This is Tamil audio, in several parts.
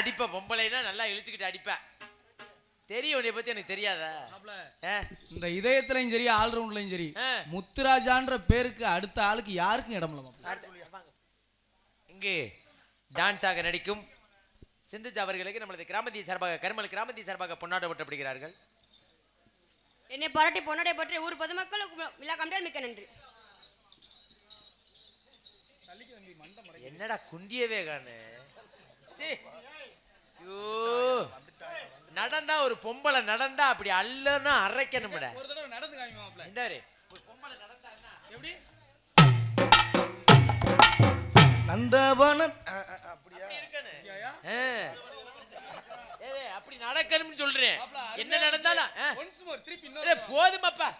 அடிப்ப பொம்பளைனா நல்லா இழுச்சுக்கிட்டு அடிப்ப. தெரியும் உன்னை பத்தி எனக்கு தெரியாதா? இந்த இதயத்திலையும் சரி ஆல்ரவுண்ட்லயும் சரி முத்துராஜான்ற பேருக்கு அடுத்த ஆளுக்கு யாருக்கும் இடம் இல்ல. இங்கே டான்ஸ் ஆக நடிக்கும் சிந்துஜா அவர்களுக்கு நமது கிராமத்திய சார்பாக கருமல் கிராமத்திய சார்பாக பொன்னாடப்பட்டப்படுகிறார்கள். என்னை பாராட்டி பொன்னாடை பற்றி ஊர் பொதுமக்களுக்கு விழா கண்டால் மிக்க நன்றி. என்னடா குண்டியவே காணு. நடந்தா ஒரு பொம்பளை நடந்தா அப்படி அல்லன்னா அரைக்கணும்ட. ஒரு தடவை நடந்து காமிங்க மாப்ள. இந்தாரு ஒரு பொம்பளை நடந்தான்னா எப்படி நந்தவன அப்படியே இருக்கணும். அப்படி நடக்கணும்னு சொல்றேன். என்ன நடந்தாலும் போதுமாப்பா.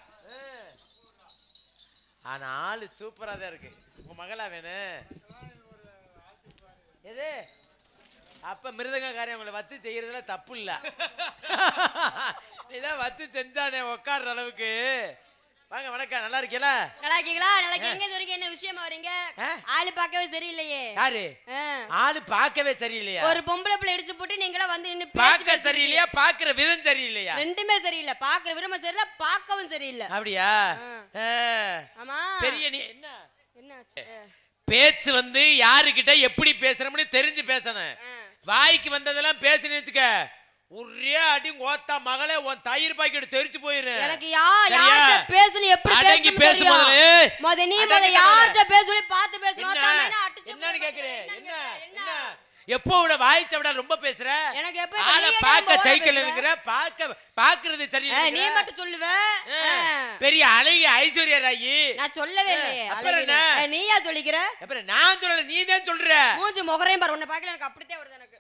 ஆனா ஆளு சூப்பரா தான் இருக்கு. உங்க மகளா வேணும் எது அப்ப மிருதங்கக்காரன் உங்களை வச்சு செய்யறதுல தப்பு இல்ல. இதான் வச்சு செஞ்சானே உட்கார்ற அளவுக்கு. வாங்க வணக்கம். நல்லா இருக்கீங்களா? நல்லா இருக்கீங்களா? நல்லா எங்க வரீங்க? என்ன விஷயமா வரீங்க? ஆளு பார்க்கவே சரியில்லையே. யாரு ஆளு பார்க்கவே சரியில்லையா? ஒரு பொம்பளை பிள்ளை இடிச்சு போட்டு நீங்களா வந்து நின்னு பார்க்க சரியில்லையா? பார்க்கிற விதம் சரியில்லையா? ரெண்டுமே சரியில்லை. பார்க்கிற விதம் சரியில்லை, பார்க்கவும் சரியில்லை. அப்படியா? ஆமா. பெரிய நீ என்ன என்ன பேச்சு வந்து யாருக்கிட்ட எப்படி பேசுறோம்னு தெரிஞ்சு பேசணும். வாய்க்கு வந்ததெல்லாம் பேசுன்னு வச்சுக்க ஒரே அடி கோத்தா மகளே உன் தயிர் பாக்கெட் தெரிச்சு போயிரு. எனக்கு யார்ட்ட பேசணும் எப்படி பேசணும் பேசும்போது மொத நீ மொத யார்ட்ட பேசணும் பார்த்து பேசணும். என்னன்னு கேக்குறேன். என்ன எப்போட வாய்ச்ச விட ரொம்ப பேசுற. எனக்கு எப்ப ஆளை பார்க்க சைக்கிள் இருக்குற பாக்குறது சரியில்லை. நீ மட்டும் சொல்லுவ பெரிய அழகி ஐஸ்வர்யா ராயி. நான் சொல்லவே இல்லையே. அப்புறம் என்ன நீயா சொல்லிக்கிற? அப்புறம் நான் சொல்லல நீ தான் சொல்ற. மூஞ்சி முகரையும் பாரு. உன்னை பார்க்கல எனக்கு அப்படியே வருது. எனக்கு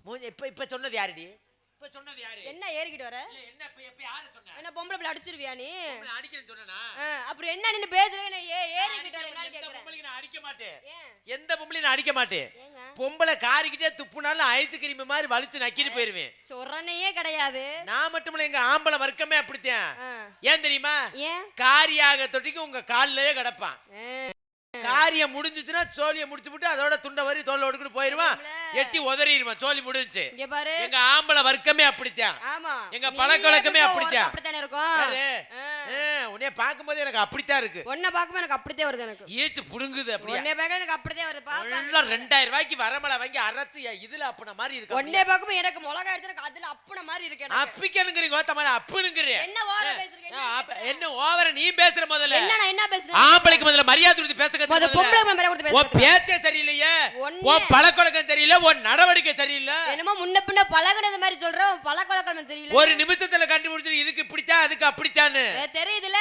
மூஞ்சி இப்ப சொன்னது யாருடி? இப்ப சொன்னது யாரு? என்ன ஏறிக்கிட்டு வர? இல்ல என்ன இப்ப யார சொன்ன? என்ன பொம்பளை பிள்ளை அடிச்சிருவியா நீ? பொம்பளை அடிக்கிறேன்னு சொன்னனா? அப்புறம் என்ன நின்னு பேசுறே? என்ன ஏறிக்கிட்டு வர? நான் கேக்குறேன். பொம்பளைக்கு நான் அடிக்க மாட்டேன். எந்த பொம்பளையும் நான் அடிக்க மாட்டேன். பொம்பளை காரிக்கிட்டே துப்புனாலும் ஐஸ்கிரீம் மாதிரி வலிச்சு நக்கிட்டு போயிருவேன். சொரணையே கிடையாது. நான் மட்டும் எங்க ஆம்பளை வர்க்கமே அப்படித்தான். ஏன் தெரியுமா? காரியாக தொட்டிக்கு உங்க கால்லயே கிடப்பான். காரியம் முடிஞ்சுச்சுன்னா சோழிய முடிச்சு விட்டு அதோட துண்ட வரி தோல்ல ஒடுக்கிட்டு போயிருவான். எட்டி உதறிடுவான். சோழி முடிஞ்சு. எங்க ஆம்பளை வர்க்கமே அப்படித்தான். எங்க பழக்க வழக்கமே அப்படித்தான். அப்படித்தானே இருக்கும். உன்னைய பார்க்கும்போது எனக்கு அப்படித்தான் இருக்கு. உன்னை பார்க்கும்போது எனக்கு அப்படித்தான் வருது. எனக்கு ஈச்சு புடுங்குது. அப்படியே உன்னை பார்க்க எனக்கு அப்படித்தான் வருது. எல்லாம் 2000 ரூபாய்க்கு வரமலை வாங்கி அரைச்சு இதுல அப்பன மாதிரி இருக்கு. உன்னை பார்க்கும்போது எனக்கு மிளகா எடுத்து எனக்கு அதுல அப்பன மாதிரி இருக்கு. அப்பிக்கணுங்கிறீங்க கோத்தமால அப்புனுங்கிறீ. என்ன ஓவரா பேசுறீங்க? என்ன ஓவரா நீ பேசுற முதல்ல. என்ன நான் என்ன பேசுறேன்? ஆம்பளைக்கு முதல்ல மரியாதை கொடுத்து பேசுங்க. முத பொம்பளை மரியாதை கொடுத்து பேசுங்க. ஓ பேச்சே சரியில்லையே. ஓ பழக்கவழக்கம் சரியில்லை. ஓ நடவடிக்கை சரியில்லை. என்னமோ முன்ன பின்ன பழகுனது மாதிரி சொல்ற. பழக்கவழக்கம் சரியில்லை. ஒரு நிமிஷத்துல கண்டுபிடிச்சு இதுக்கு இப்படித்தான் அதுக்கு அப்படித்தான்னு தெரியுதுல.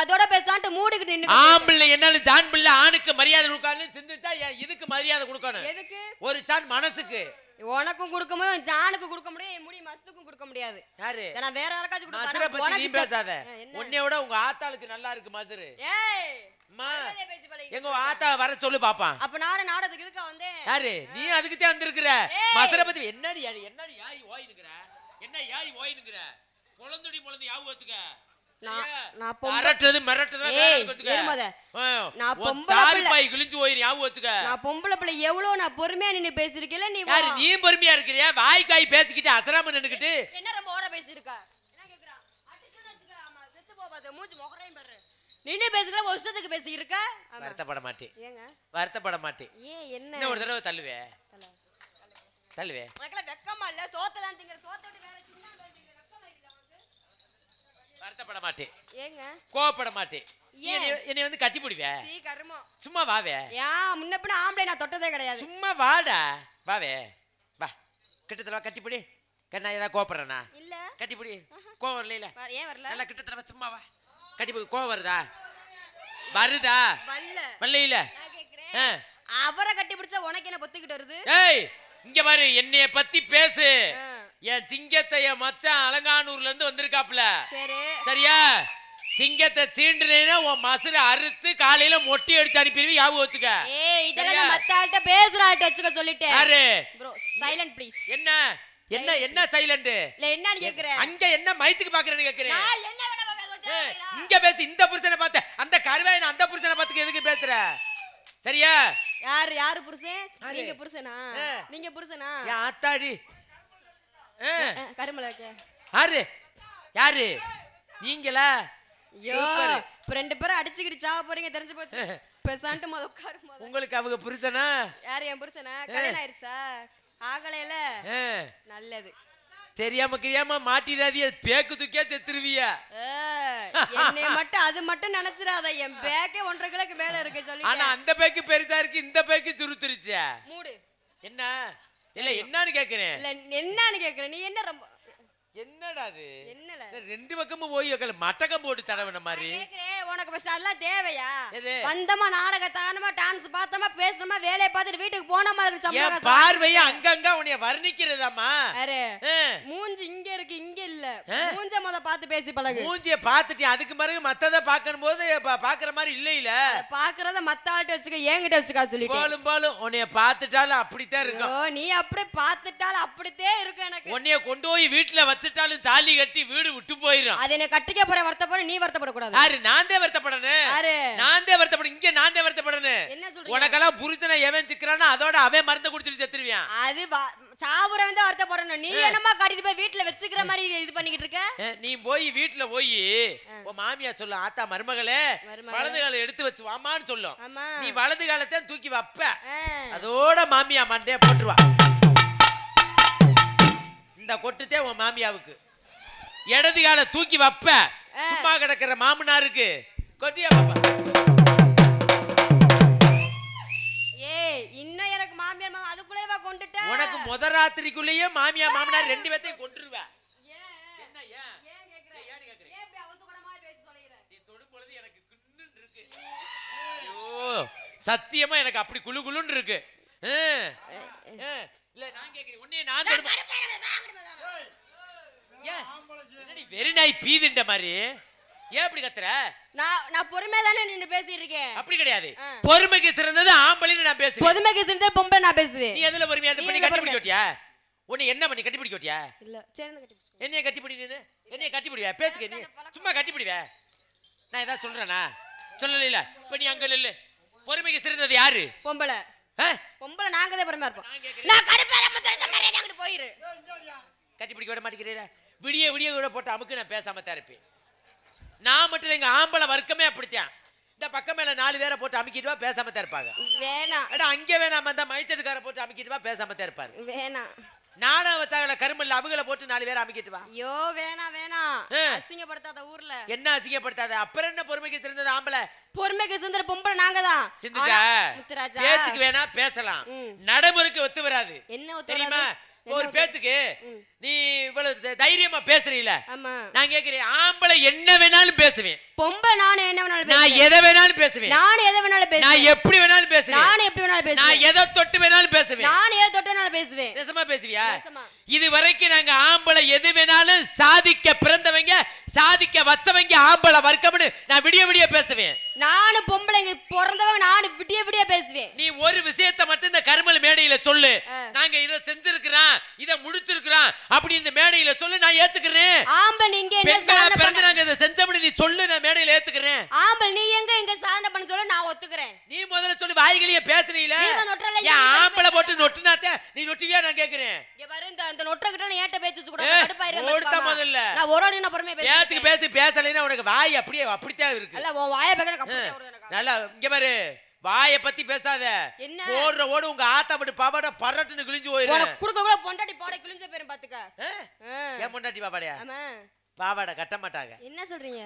அதோட பேசான்ட்டு மூடிக்கிட்டு நின்னு ஆம்பளை என்னால ஜான் பிள்ளை ஆணுக்கு மரியாதை கொடுக்கான்னு சிந்திச்சா இதுக்கு மரியாதை கொடுக்கணும். எதுக்கு? ஒரு சான் மனசுக்கு. உனக்கும் கொடுக்க முடியும், ஜானுக்கு கொடுக்க முடியும், முடி மஸ்துக்கும் கொடுக்க முடியாது. யாரு? நான் வேற யாருக்காச்சும் கொடுப்பேன். மசரை பத்தி நீ பேசாத. உன்னை விட உங்க ஆத்தாளுக்கு நல்லா இருக்கு மசரு. ஏய் அம்மா எங்க ஆத்தா வர சொல்லு பாப்பான். அப்ப நானும் நாடத்துக்கு இதுக்கு வந்தேன். யாரு? நீ அதுக்கு தான் வந்திருக்கிற. மசரை பத்தி என்னடி என்னடி யாய் ஓயினுக்குற? என்ன யாய் ஓயினுக்குற? பொளந்துடி பொளந்து யாவு வச்சுக்க. நான் அரட்டது மிரட்டது நான் பொம்பளை பிள்ளை கிழிஞ்சு போயிரு யாவு வச்சுக்க. நான் பொம்பளை பிள்ளை எவ்வளவு நான் பொறுமையா நின்னு பேசிருக்கேல. நீ யாரு? நீ பொறுமையா இருக்கிறியா? வாய் காய் பேசிக்கிட்டு அசராம நின்னுக்கிட்டு என்ன ரொம்ப ஓர பேசிருக்க? என்ன கேக்குறா? அடிச்சன வச்சுக்க. ஆமா செத்து போவாத. மூஞ்சி முகரையும் பாரு. நின்னு பேசிக்கல வருஷத்துக்கு பேசியிருக்க. வருத்தப்பட மாட்டே. ஏங்க வருத்தப்பட மாட்டே? ஏன் என்ன ஒரு தடவை தள்ளுவே தள்ளுவே. உனக்கு வெக்கமா இல்ல? சோத்த தான் திங்கற. சோத்தோட வேற சும்மா பேசிக்கிற. வெக்கமா இல்ல உனக்கு? வருத்தப்பட மாட்டே. ஏங்க கோவப்பட மாட்டே. என்னை வந்து கட்டி பிடிவே. சீ கர்மம். சும்மா வாவே. முன்ன பின்ன ஆம்பளை நான் தொட்டதே கிடையாது. சும்மா வாடா. வாவே வா. கிட்டத்தட்ட கட்டிப்பிடி. கண்ணா ஏதாவது கோவப்படுறனா? இல்ல. கட்டிப்பிடி. கோவம் வரல. இல்ல ஏன் வரல? நல்லா கிட்டத்தட்ட சும்மா வா. கட்டிப்பிடி. கோவம் வருதா? வருதா? வரல. இல்ல நான் கேக்குறேன். அவரை கட்டி பிடிச்சா உனக்கு என்ன பொத்திக்கிட்டு வருது? ஏய் இங்க பாரு என்னைய பத்தி பேசு. என் சிங்கத்தை என் மச்சான் அலங்கானூர்ல இருந்து வந்திருக்காப்ல. சரி சரியா? சிங்கத்தை சீண்டுனேனா உன் மசுரை அறுத்து காலையில மொட்டி அடிச்சு அனுப்பிடுவி. யாவு வச்சுக்க. ஏய் இதெல்லாம் மத்தாட்ட பேசுறாட்ட வச்சுக்க சொல்லிட்டேன். யாரு? Bro silent please. என்ன என்ன என்ன சைலண்ட்? இல்ல என்னன்னு கேக்குறேன். அங்க என்ன மைத்துக்கு பாக்குறேன்னு கேக்குறேன். நான் என்ன வேணா பேசுறேன். இங்க பேசு. இந்த புருஷனை பார்த்த அந்த கருவாயின அந்த புருஷனை பார்த்துக்கு எதுக்கு பேசுற? சரியா? யாரு புருஷன்? நீங்க புருஷனா? நீங்க புருஷனா? என் ஆத்தாடி. கருமல வைக்க யாரு நீங்களா? ஐயோ, இப்ப 2 பேரும் அடிச்சுக்கிட்டு சாவ போறீங்க, தெரிஞ்சு போச்சு. பெசான்ட்டு மொத உட்காரு. உங்களுக்கு அவங்க புருஷனா? யாரு என் புருஷனா? கல்யாணம் ஆயிருச்சா? ஆகலையில. நல்லது. தெரியாம மாட்டிடாதிய, பேக்கு தூக்கியா செத்துருவிய. என்னைய மட்டும் அது மட்டும் நினைச்சிடாத, என் பேக்கே 1.5 கிலோக்கு மேல இருக்கு சொல்லி. ஆனா அந்த பேக்கு பெருசா இருக்கு, இந்த பேக்கு சுருத்துருச்சு. மூடு. என்ன இல்ல என்னன்னு கேக்குறேன். இல்ல என்னன்னு கேக்குறேன். நீ என்ன ரொம்ப என்னடா அது? என்னல 2 பக்கமும் போய் மட்டக்கம் போட்டு தடவன மாதிரி கேக்குறேன். உனக்கு ஃபர்ஸ்ட் அதெல்லாம் தேவையா? எது? வந்தமா நாடகத்தானமா டான்ஸ் பார்த்தமா பேசணுமா வேலைய பார்த்துட்டு வீட்டுக்கு போனமா இருக்கு. என் சம்பளம் பார்வைய அங்கங்க உன்னைய வர்ணிக்கிறதாமா. அரே மூஞ்சி இங்க இருக்கு, இங்க இல்ல. மூஞ்ச மொத பார்த்து பேசி பழகு. மூஞ்சிய பார்த்துட்டேன், அதுக்கு பிறகு மத்தத பார்க்கும்போது பாக்குற மாதிரி இல்ல. பாக்குறத மத்த ஆள்கிட்ட வச்சுக்க, என்கிட்ட வச்சுக்கா சொல்லிட்டு. போலும் உன்னைய பார்த்துட்டாலும் அப்படித்தான் இருக்கும். நீ அப்படியே பார்த்துட்டாலும் அப்படித்தே இருக்கு. எனக்கு உன்னைய கொண்டு போய் வீட்டுல வச்சுட்டாலும் தாலி கட்டி வீடு விட்டு போயிடும். அது என்ன கட்டிக்க போற வருத்தப்பட, நீ வருத்தப்படக்கூடாது. யாரு? நான் தான் வருத்தப்படணும். நான் தான் வருத்தப்படணும். இங்க நான் தான் வருத்தப்படணும். என்ன சொல்றீங்க? உனக்கெல்லாம் புருஷனை எவன் சிக்கிறானோ அதோட அவன் மருந்து குடிச்சிட்டு செத்துருவான். அது சாவுறவன் தான் வருத்தப்படணும். நீ என்னமா கட்டிட்டு போய் வீட்டுல வச்சுக்கிற மாதிரி இது பண்ணிக்கிட்டு இருக்க? நீ போய் வீட்டுல போய் உன் மாமியா சொல்லும், ஆத்தா மருமகளே வலது காலை எடுத்து வச்சு வாமான்னு சொல்லும். நீ வலது காலத்தை தூக்கி வைப்ப, அதோட மாமியா மண்டைய போட்டுருவா. இந்த கொட்டுத்தே உன் மாமியாவுக்கு. இடது கால தூக்கி வைப்ப, சும்மா கிடக்கிற மாமனாருக்கு கொட்டியா பாப்பா. இன்னும் எனக்கு மாமியார் மாமா அதுக்குள்ளேவா கொண்டுட்ட? உனக்கு முத ராத்திரிக்குள்ளேயே மாமியா மாமனார் 2 பேத்தையும் கொன்றுவ. என்ன ஏன் கேக்குற? ஏன் இப்படி அவசரமா பேசி சொல்றீங்க? நீ தொடும் பொழுது எனக்கு குன்னுன்னு இருக்கு. ஐயோ சத்தியமா எனக்கு அப்படி குளு குளுன்னு இருக்கு. இல்ல நான் கேக்குறேன், உன்னைய நான் தொடும். என்னடி வெறி நாய் பீதின்ற மாதிரி ஏன் அப்படி கத்துற? நான் பொறுமையா தானே நின்னு பேசிட்டு இருக்கேன். அப்படி கிடையாது. பொறுமைக்கு சிறந்தது ஆம்பளைன்னு நான் பேசுவேன். பொறுமைக்கு சிறந்தது பொம்பளை நான் பேசுவேன். நீ எதுல பொறுமையா? அந்த பண்ணி கட்டி பிடிக்க ஓட்டியா? உன்னை என்ன பண்ணி கட்டி பிடிக்க ஓட்டியா? இல்ல சேர்ந்து கட்டி பிடிச்சு. என்னைய கட்டி பிடின்னு என்னைய கட்டி பிடிவே பேச்சுக்க. நீ சும்மா கட்டி பிடிவே. நான் ஏதாவது சொல்றேனா? சொல்லல. இல்ல இப்ப நீ அங்க இல்ல. பொறுமைக்கு சிறந்தது யாரு? பொம்பளை. பொம்பளை நாங்க தான் பொறுமையா இருப்போம். நான் கடுப்பேற முத்தறச்ச மாதிரி அங்க போயிரு. கட்டி பிடிக்க விட மாட்டேங்கிறீல. விடிய கூட போட்டு அமுக்கு நான் பேசாம தான் இருப்பேன். நான் மட்டும் எங்க ஆம்பளை வர்க்கமே அப்படித்தான். இந்த பக்கம் மேல 4 பேரை போட்டு அமுக்கிட்டு வா, பேசாம தான் இருப்பாங்க. வேணாம். அட அங்கே வேணாம், அந்த மைச்சட்டுக்கார போட்டு அமுக்கிட்டு வா, பேசாம தான் இருப்பாரு. வேணாம். நானா வச்சாங்கள கருமல்ல அவங்கள போட்டு 4 பேரை அமுக்கிட்டு வா. ஐயோ வேணாம். அசிங்கப்படுத்தாத ஊர்ல. என்ன அசிங்கப்படுத்தாத? அப்புறம் என்ன பொறுமைக்கு சிறந்தது ஆம்பளை? பொறுமைக்கு சிறந்த பொம்பளை நாங்க தான். சிந்துஜா முத்துராஜா பேச்சுக்கு வேணா பேசலாம், நடைமுறைக்கு ஒத்து வராது. என்ன தெரியுமா? ஒரு பேச்சுக்கு நீ இவ்வளவு தைரியமா பேசுறீல, நான் கேக்குறேன், ஆம்பளை என்ன வேணாலும் பேசுவேன், பொம்பளை நானும் என்ன வேணாலும் பேசுவேன், நான் எதை வேணாலும் பேசுவேன், நான் எதை வேணாலும் பேசுவேன், நான் எப்படி வேணாலும் பேசுவேன், நான் எப்படி வேணாலும் பேசுவேன், நான் எதை தொட்டு வேணாலும் பேசுவேன், நான் எதை தொட்டு வேணாலும் பேசுவேன். நிஜமா பேசுவியா? இது வரைக்கும் நாங்க ஆம்பளை எது வேணாலும் சாதிக்க பிறந்தவங்க, சாதிக்க வச்சவங்க ஆம்பளை வர்க்கம்னு நான் விடிய பேசுவேன். நானும் பொம்பளைங்க பிறந்தவங்க, நானும் விடிய பேசுவேன். நீ ஒரு விஷயத்தை மட்டும் இந்த கருமல் மேடையில சொல்லு, நாங்க இதை செஞ்சிருக்கிறோம், இதை முடிச்சிருக்கிறோம் அப்படி இந்த மேடையில சொல்லு, நான் ஏத்துக்கிறேன். ஆம்பளை நீங்க என்ன பிறந்து நாங்க இதை செஞ்சோம்னு நீ சொல்லு, நான் மேடையில ஏத்துக்கிறேன். ஆம்பளை நீ எங்க சாதனை பண்ண சொல்லு, நான் ஒத்துக்கிறேன். நீ முதல்ல சொல்லு, வாய்களையே பேசுறீல, ஆம்பளை போட்டு நொட்டுனாத்த நீ நொட்டுவியா? நான் கேக்குறேன். இங்க பாரு, இந்த நொட்ட கிட்ட நான் ஏட்ட பேச்சு கூட கடுப்பாயிரேன். ஓடுத முதல்ல நான் ஒரு ஆளு நான் பொறுமையா பேசுறேன். பேசலைனா உனக்கு வாய் அப்படியே இருக்கு. இல்ல உன் வாயை பேக்கற கப்படியா ஓடுது எனக்கு. நல்லா இங்க பாரு, வாயை பத்தி பேசாத. ஓடுற ஓடு உங்க ஆத்தா விட்டு பாவாடை பரட்டுன்னு கிழிஞ்சு போயிரு. உனக்கு குடுக்க கூட பொண்டாட்டி பாவாடை கிழிஞ்ச பேரும் பாத்துக்க. ஏன் பொண்டாட்டி பாவாடையா? ஆமா பாவாடை கட்ட மாட்டாங்க. என்ன சொல்றீங்க?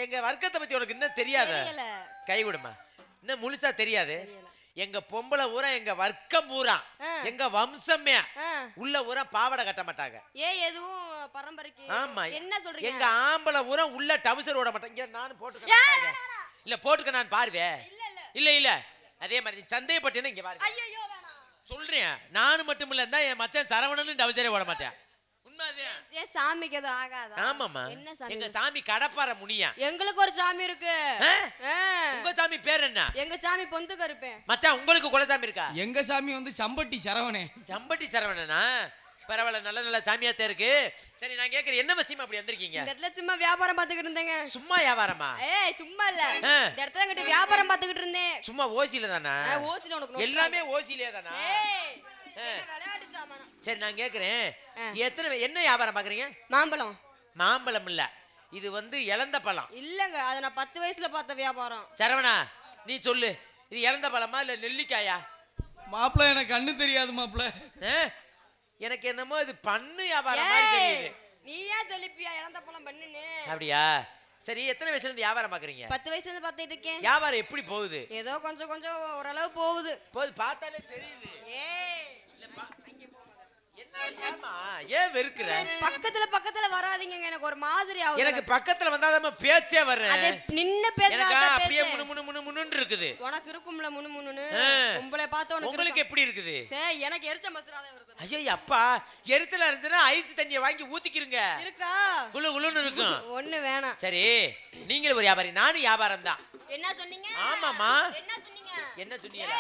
எங்க வர்க்கத்தை பத்தி உனக்கு இன்னும் தெரியாது. கை விடுமா, இன்னும் முழுசா தெரியாது. எங்க பொம்பளை ஊரா, எங்க வர்க்கம் ஊரா, எங்க வம்சமே உள்ள ஊரா பாவாடை கட்ட மாட்டாங்க. எதுவும் பரம்பரைக்கு. ஆமா என்ன சொல்றீங்க? எங்க ஆம்பளை ஊரா உள்ள டவுசர் ஓட மாட்டாங்க. நானும் போட்டுக்க இல்ல, போட்டுக்க நான் பாருவே. இல்ல அதே மாதிரி சந்தேகப்பட்டேன்னு இங்க பாரு. ஐயோ வேணாம் சொல்றேன். நானும் மட்டும் இல்ல, தான் என் மச்சான் சரவணனும் டவுசரே ஓட மாட்டேன். உண்மைதான். சாமிக்கு எதுவும் ஆகாதா? ஆமாமா. என்ன சாமி? எங்க சாமி கடப்பார முனியா. எங்களுக்கு ஒரு சாமி இருக்கு. உங்க சாமி பேர் என்ன? எங்க சாமி பொந்து கருப்பேன். மச்சான் உங்களுக்கு குலசாமி இருக்கா? எங்க சாமி வந்து சம்பட்டி சரவணே. சம்பட்டி சரவணனா? பரவாயில்ல, நல்ல நல்ல சாமியாத்தே இருக்கு. சரி, நான் கேக்குறேன், என்ன விஷயமா அப்படி வந்திருக்கீங்க? இந்த இடத்துல சும்மா வியாபாரம் பார்த்துக்கிட்டு இருந்தேங்க. சும்மா வியாபாரமா? ஏய் சும்மா இல்ல, இந்த இடத்துல கிட்ட வியாபாரம் பார்த்துக்கிட்டு இருந்தேன். சும்மா ஓசில தானா? ஓசில உனக்கு எல்லாமே ஓசிலே தானா? ஏய் விளையாட்டு சாமானா. சரி, நான் கேக்குறேன், என்ன வியாபாரம் பாக்குறீங்க? மாம்பழம். மாம்பழம் இல்ல, இது வந்து இளந்த பழம். இல்லங்க, அத நான் 10 வயசுல பார்த்த வியாபாரம். சரவணா, நீ சொல்லு, இது இளந்த பழமா இல்ல நெல்லிக்காயா? மாப்பிள்ள எனக்கு கண்ணு தெரியாது மாப்பிள்ள. எனக்கு என்னமோ இது பண்ணு வியாபாரம் மாதிரி தெரியுது. நீ ஏன் சொல்லிப்பியா இளந்த பழம் பண்ணுன்னு? அப்படியா? சரி, எத்தனை வயசுல இருந்து வியாபாரம் பாக்குறீங்க? 10 வயசுல இருந்து பார்த்துட்டு இருக்கேன். வியாபாரம் எப்படி போகுது? ஏதோ கொஞ்சம் கொஞ்சம் ஓரளவு போகுது. பார்த்தாலே தெரியுது. ஏய் ஏமா ஏன் வெறுக்குற? பக்கத்துல வராதீங்க, எனக்கு ஒரு மாதிரி ஆகுது. எனக்கு பக்கத்துல வந்தாதான் பேச்சே வர்றேன். அது நின்னு பேசுறா. எனக்கு அப்படியே முனு இருக்குது. உனக்கு இருக்கும்ல முனு. உங்களை பார்த்த உங்களுக்கு எப்படி இருக்குது? சரி, எனக்கு எரிச்ச மசராத வருது. ஐயோ அப்பா, எரிச்சலா இருந்துனா ஐஸ் தண்ணியை வாங்கி ஊத்திக்கிருங்க. இருக்கா? குளுன்னு இருக்கும். ஒண்ணு வேணாம். சரி, நீங்களும் ஒரு வியாபாரி, நானும் வியாபாரம் தான். என்ன சொன்னீங்க? ஆமாமா. என்ன சொன்னீங்க? என்ன சொன்னீங்க?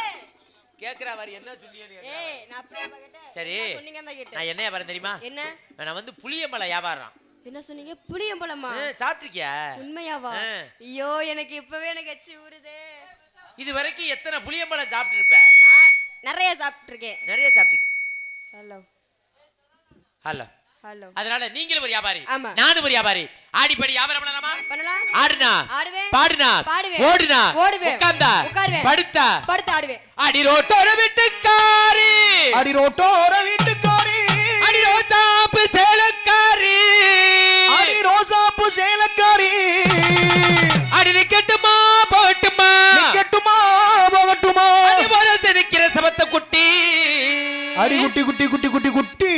கேக்குறா வாரி, என்ன சொன்னீங்க? ஏய் நான் அப்படியே கேட்டேன். சரி, சொன்னீங்கன்னு தான் கேட்டேன். நான் என்ன வியாபாரம் தெரியுமா? என்ன? நான் வந்து புளியம்பழம் வியாபாரம். என்ன சொன்னீங்க? புளியம்பழமா? சாப்பிட்டிருக்கியா? உண்மையாவா? ஐயோ எனக்கு இப்பவே எனக்கு எச்சி ஊறுதே. இது வரைக்கும் எத்தனை புளியம்பழம் சாப்பிட்டு இருப்ப? நான் நிறைய சாப்பிட்டுருக்கேன். நிறைய சாப்பிட்டிருக்கேன். Hello hello hello. அதனால நீங்களும் ஒரு வியாபாரி, ஆமா. நானும் ஒரு வியாபாரி. ஆடிப்படி வியாபாரம் பண்ணலாமா? பண்ணலாம். ஆடுனா ஆடுவேன். பாடுனா பாடுவேன். ஓடுனா ஓடுவேன். உட்கார்ந்தா உட்காருவேன். படுத்தா ஆடுவேன். அடி ரோட்டோர வீட்டுக்காரி, அடி ரோட்டோர வீட்டுக்காரி, அடி ரோசாப்பு சேலக்காரி, அடி ரோசாப்பு சேலக்காரி, அடி நிக்கட்டுமா போட்டுமா, நிக்கட்டுமா போகட்டுமா, அடி போல சிரிக்கிற சபத்த குட்டி, அடி குட்டி குட்டி குட்டி குட்டி குட்டி,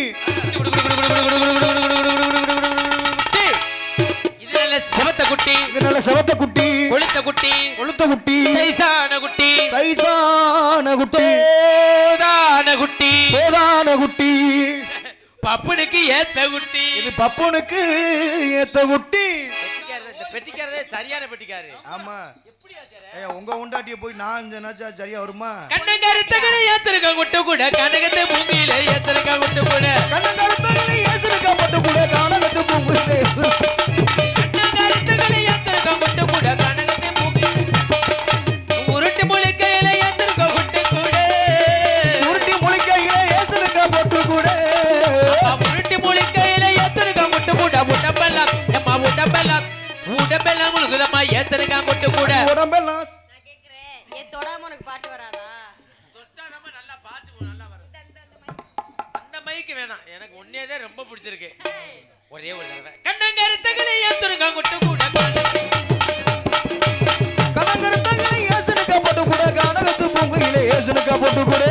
இது நல்ல சபத்த குட்டி, இது நல்ல செவத்த குட்டி, கொளுத்த குட்டி, கொளுத்த குட்டி, சைசான குட்டி, சைசான குட்டி, போதான குட்டி, போதான குட்டி, பப்பனுக்கு ஏத்த குட்டி. இது பப்பனுக்கு ஏத்த குட்டி. இந்த பெட்டிக்காரதே சரியான பெட்டிக்காரு. ஆமா, ஏய் உங்க உண்டாட்டிய போய் நான் நினைச்சா சரியா வருமா? கண்ணங்கருத்தகளை ஏத்திருக்க குட்டு கூட, கனகத்தை பூமியில ஏத்திருக்க குட்டு கூட, கண்ணங்கருத்தகளை ஏசுருக்க பட்டு கூட, கானகத்து பூங்குயிலே, கண்ணங்கருத்தகளை ஏத்திருக்க குட்டு கூட, கனகத்தை பூமியில உருட்டு முளைக்கையில ஏத்திருக்க குட்டு கூட, உருட்டி முளைக்கையிலே ஏசுருக்க பட்டு கூட, உருட்டி முளைக்கையில ஏத்திருக்க குட்டு கூட, உடம்பெல்லாம் எம்மா உடம்பெல்லாம் முழுகுதம்மா ஏத்திருக்க குட்டு கூட. உடம்பெல்லாம் நான் கேக்குறேன், ஏன் தொடாம உனக்கு பாட்டு வராதா? தொட்டா நம்ம நல்லா பாட்டு நல்லா வரும். அந்த மைக்கு வேணாம், எனக்கு ஒன்னேதான் ரொம்ப பிடிச்சிருக்கு. ஒரே ஒரு தடவை கண்ணங்கருத்தகளை ஏத்திருக்க குட்டு கூட, கண்ணங்கருத்தங்களை ஏசுருக்க பட்டு கூட, கானகத்து பூங்குயிலே ஏசுருக்க பட்டு கூட.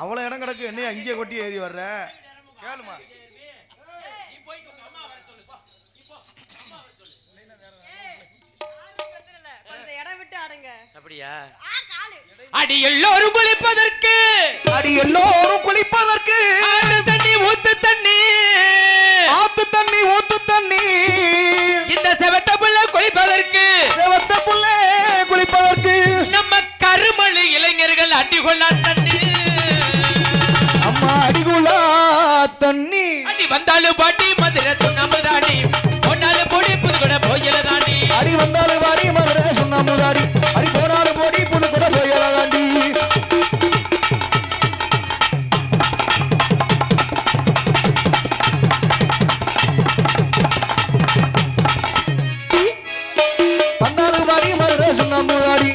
அவ்வளவு இடம் கிடக்கு, என்ன அங்கே கொட்டி ஏறி வர்ற? கேளுமா, கொஞ்சம் இடம் விட்டு ஆடுங்க. அப்படியா? அடி எல்லோரும் குளிப்பதற்கு, அடி எல்லோரும் குளிப்பதற்கு, ஆத்து தண்ணி ஊத்து தண்ணி, ஆத்து தண்ணி ஊத்து தண்ணி, இந்த செவத்த புள்ள குளிப்பதற்கு, செவத்த புள்ளே குளிப்பதற்கு, நம்ம கருமளி இளைஞர்கள் அடிகொள்ளா தண்ணி, அம்மா அடிகுலா தண்ணி, அடி வந்தாலும் பாட்டி மதுரை துண்ணாமுதாடி, பொன்னாலும் பொடி புதுகூட போயில தாண்டி, அடி வந்தாலும் வாடி மதுரை சுண்ணாமுதாடி, அடி போனாலும் போடி புது கூட போயல தாண்டி. வந்தாலும் வாடி மதுரை சுண்ணாமுதாடி,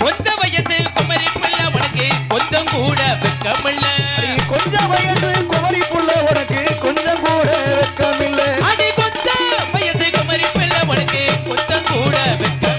கொஞ்சம் வயசு குமரி பிள்ளை உனக்கு கொஞ்சம் கூட வெக்கமில்ல, அடி கொஞ்சம் வயசு குமரி புள்ள உனக்கு கொஞ்சம் கூட வெக்கமில்லை, அடி கொஞ்சம் வயசு குமரி பிள்ளை உனக்கு கொஞ்சம் கூட வெக்கம்.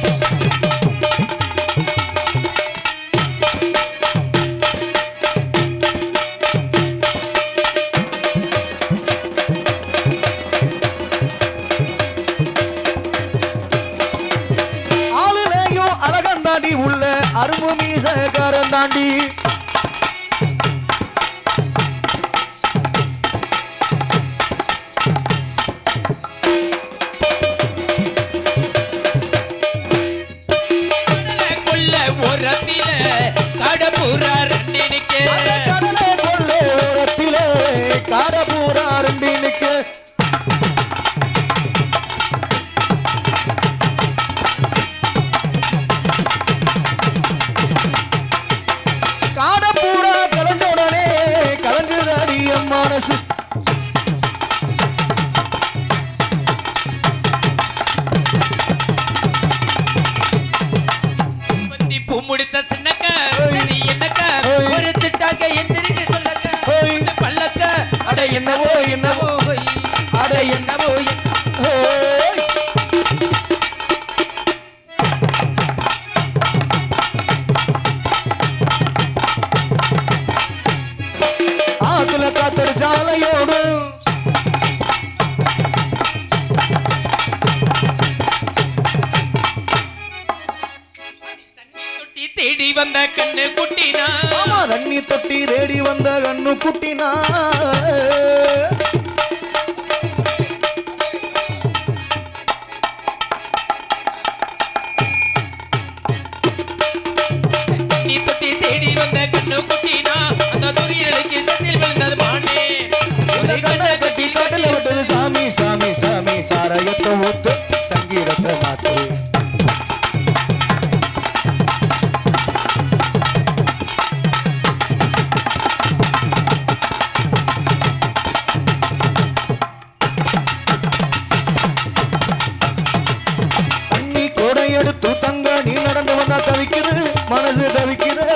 அந்த கடலை கொள்ளை ஓரத்திலே காடபூரா ரெண்டு நிக்கு காடபூரா கலஞ்ச உடனே கலங்குதடி என் மனசு பூ முடிச்ச சின்னக்க சரி என்னக்க ஒரு திட்டாக்க எந்திரிக்க சொல்லக்க பல்லக்க அட என்னவோ என்னவோ அட என்னவோ ஓய். ஆத்துல காத்தடி ஜாலையோடு தொட்டி தேடி வந்த கண்ணு குட்டினா ஆமா தண்ணி தொட்டி தேடி வந்த கண்ணு குட்டினா நீ தொட்டி தேடி வந்த கண்ணு குட்டினா அந்த துரியலுக்கு தண்ணில் விழுந்தது மானே இந்த கண்ணை கட்டி காட்டுல விட்டது சாமி சாமி சாமி சாராயத்தை ஊத்து சங்கீதத்தை மாத்து தண்ணி கோடை எடுத்து தங்க நீ நடந்து வந்தா தவிக்குது மனசு தவிக்குது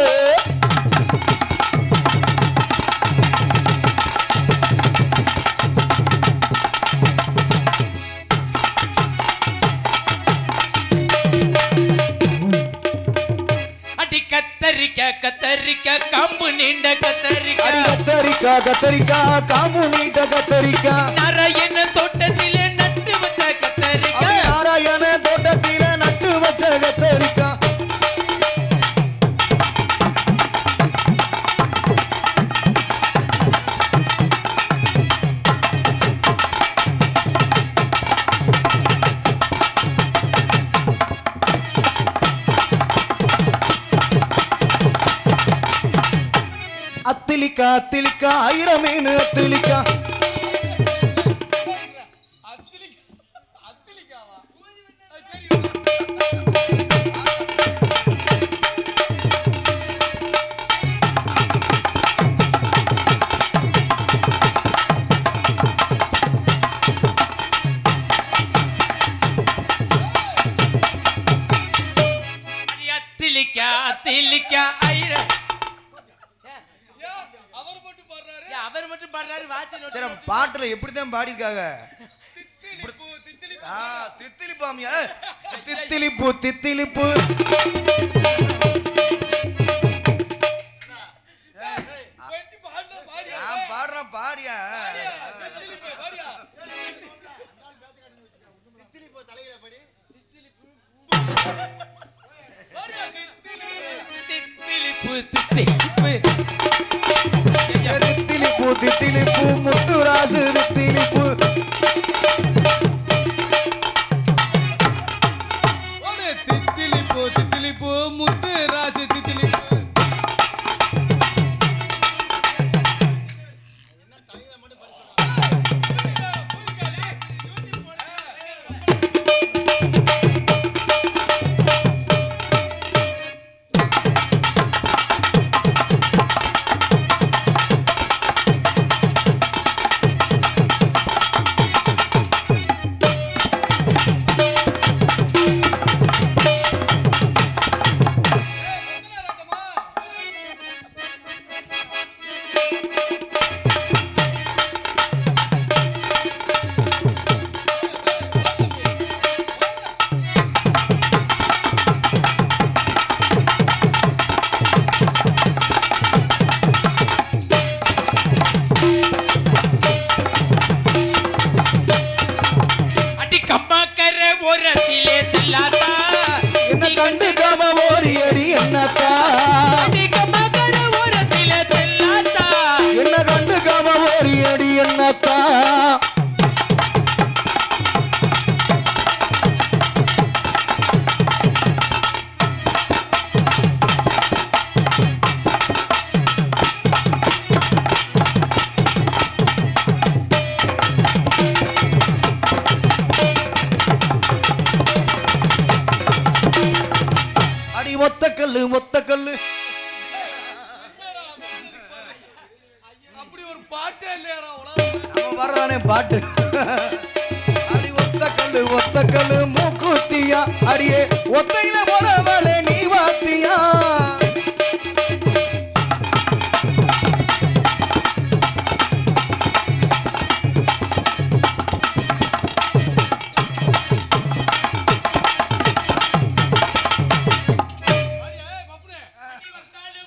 அடி கத்தரிக்க காம்பு நீண்ட கத்தரிக்க அடி கத்தரிக்கா காம்பு நீட்ட கத்தரிக்கா நாராயண தோட்டத்திலே நட்டு வச்ச கத்தரிக்க அடி நாராயண தோட்டத்தில நட்டு வச்ச கத்தரிக்கா அத்திலிக்கா ஆயிரம் மீன் அத்திலிக்கா அத்திலிக்கா ஐரம் அவர் மட்டும் பாடுறாரு சரி பாட்டுல எப்படிதான் பாடிருக்காங்க தித்திலிப்பாமியா தித்திலிப்பு பாடுறான் பாடியா தித்திலிப்பு முத்துராசு தித்திலிப்பு தித்திலிப்பு முத்து ராசி தித்திலிப்பு பாட்டே இல்லையாடா உலகம். நம்ம வர்றதானே பாட்டு. அடி ஒத்த கல்லு மூக்குத்தியா, அடியே ஒத்தையில போறவளே நீ வாத்தியா.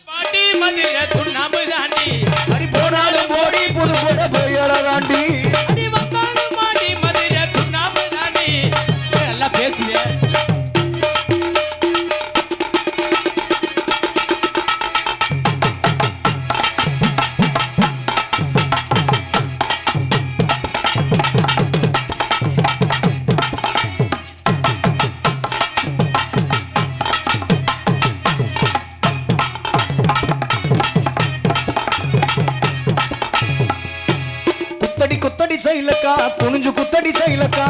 பாட்டி மதுரை சுண்ணாம்பு தாண்டி அடி போனாலும் போடி புது போட போயல தாண்டி. அடி வந்தாலும் பாட்டி மதுரை சுண்ணாம்பு தாண்டி. நல்லா பேசுங்க. குத்தடி சைலக்கா, குனிஞ்சு குத்தடி சைலக்கா.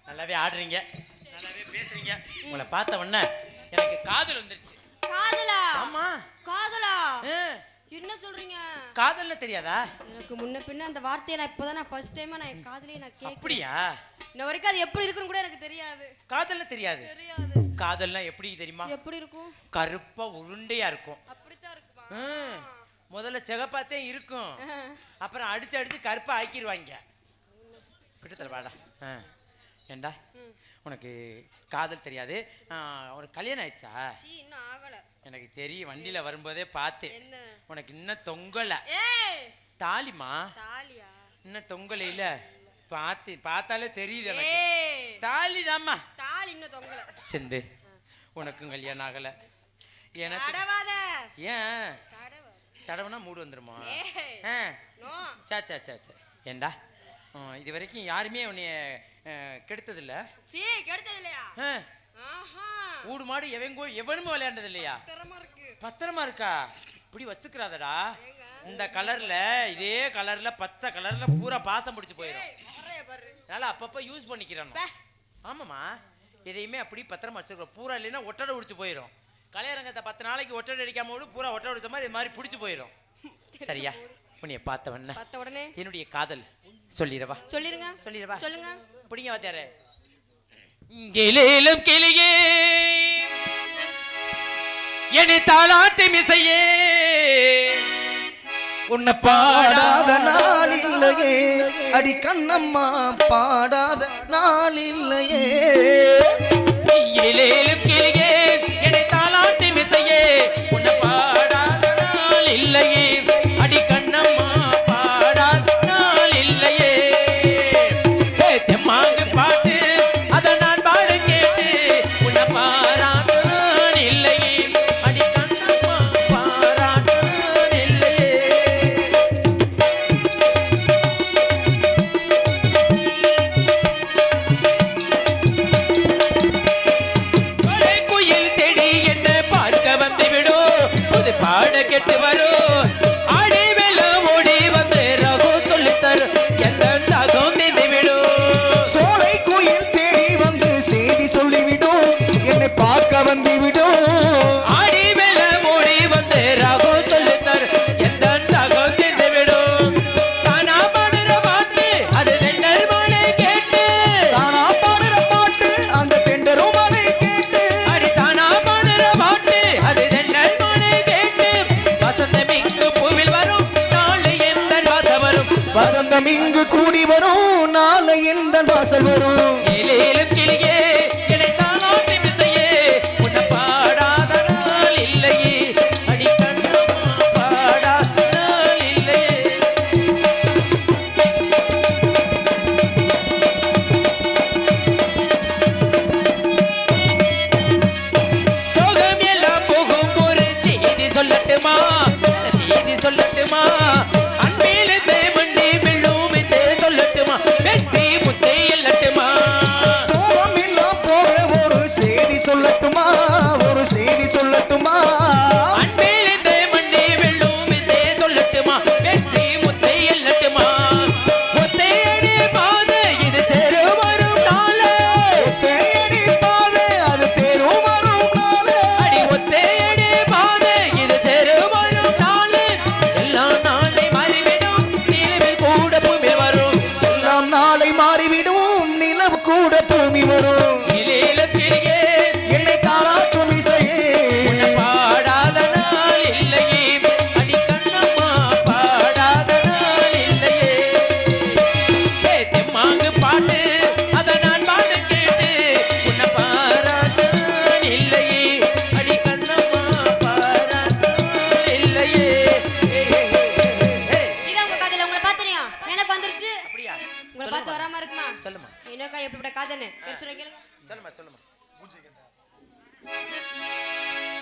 நல்லாவே ஆடுறீங்க, நல்லாவே பேசுறீங்க. உங்களை பார்த்த உடனே எனக்கு காதல் வந்துருச்சு. காதலா? ஆமா. காதலா? என்ன சொல்றீங்க? காதல்ல தெரியாதா? எனக்கு முன்ன பின்ன அந்த வார்த்தையை நான் இப்போதான் ஃபர்ஸ்ட் டைமா நான் என் காதலியை நான் கேட்கிறேன். அப்படியா? இன்ன வரைக்கும் அது எப்படி இருக்குன்னு கூட எனக்கு தெரியாது. காதல்ல தெரியாது? தெரியாது. காதல்னா எப்படி தெரியுமா? எப்படி இருக்கும்? கருப்பா உருண்டையா இருக்கும். அப்படித்தான் இருக்குமா? முதல்ல சிகப்பாத்தே இருக்கும், அப்புறம் அடிச்சு அடிச்சு கருப்பா ஆக்கிடுவாங்க. கிட்டத்தட்ட வாடா. ஏண்டா உனக்கு காதல் தெரியாது, உனக்கு கல்யாணம் ஆயிடுச்சா? இன்னும் ஆகல. எனக்கு தெரியும், வண்டியில வரும்போதே பார்த்தேன். உனக்கு இன்னும் தொங்கல. தாலிமா? தாலியா? இன்னும் தொங்கல இல்ல, பார்த்தாலே தெரியுது எனக்கு. தாலி தாம்மா. தாலி இன்னும் தொங்கல. செந்து உனக்கும் கல்யாணம் ஆகல. எனக்கு ஏன் தடவுனா மூடு வந்துருமா? சே சே சே சே. ஏண்டா இது வரைக்கும் யாருமே உன்னைய கெடுத்ததில்ல? ஊடு மாடு எவனுமே விளையாண்டது இல்லையா? பத்திரமா இருக்கா? இப்படி வச்சுக்கிறாதடா. இந்த கலர்ல, இதே கலர்ல, பச்சை கலர்ல பூரா பாசம் பிடிச்சு போயிடும். அதனால அப்பப்ப யூஸ் பண்ணிக்கிறான். ஆமாமா, எதையுமே அப்படி பத்திரமா வச்சுக்கிறோம். பூரா இல்லைன்னா ஒட்டடை உடிச்சு போயிடும். கலையரங்கத்தை 10 நாளைக்கு ஒட்டடை அடிக்காம விடு, பூரா ஒட்டடை உடிச்ச மாதிரி இது மாதிரி பிடிச்சு போயிடும். சரியா? உன்னைய பார்த்த உடனே என்னுடைய காதல் சொல்லிடவா? சொல்லிடுங்க. சொல்லுங்க. பிடிங்க வாத்தியாரே. கிளியிலும் கிளியே என்னை தாளாட்டி மிசையே, உன்னை பாடாத நாள் இல்லையே, அடி கண்ணம்மா பாடாத நாள் இல்லையே. கிளியிலும் கிளியே என்னை தாளாட்டி மிசையே, உன்னை பாடாத நாள் இல்லையே, அடி கண்ணம்மா பாடாத நாள் இல்லையே. தெம்மாங்கு பாட்டு அதை நான் பாட கேட்டு, உன்னை பாராட்ட நாள் இல்லையே, அடி கண்ணம்மா பாராட்ட நாள் இல்லையே. குயில் தேடி என்ன பார்க்க வந்து விடோ, புது பாட கெட்டு வரும். ஆடி வெள்ளம் ஓடி வந்து ரகு சொல்லித்தரும், எந்த தாகம் நின்று விடும். சோலை குயில் தேடி வந்து செய்தி சொல்லிவிடும், என்னை பார்க்க வந்து விடும். ஆடி வெள்ளம் ஓடி வந்து ரகு சொல்லித்தரும், எந்த தாகம் நின்று விடும். தானா பாடுற பாட்டு அது தெண்டல் மலை கேட்டு, தானா பாடுற பாட்டு அந்த தெண்டரும் மலை கேட்டு, அடி தானா பாடுற பாட்டு அது தெண்டல் மலை கேட்டு. வசந்தம் இங்கு பூவில் வரும், நாளை எந்த வாசம் வரும். வசந்தம் இங்கு கூடி வரும், நாளை எந்த வாசல் வரும். கிளியிலும் கிளியே என்னை தாளாட்டி மிசையே,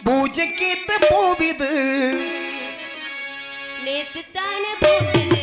பூஜைக்கு பூவிது நேத்து தானே போகுது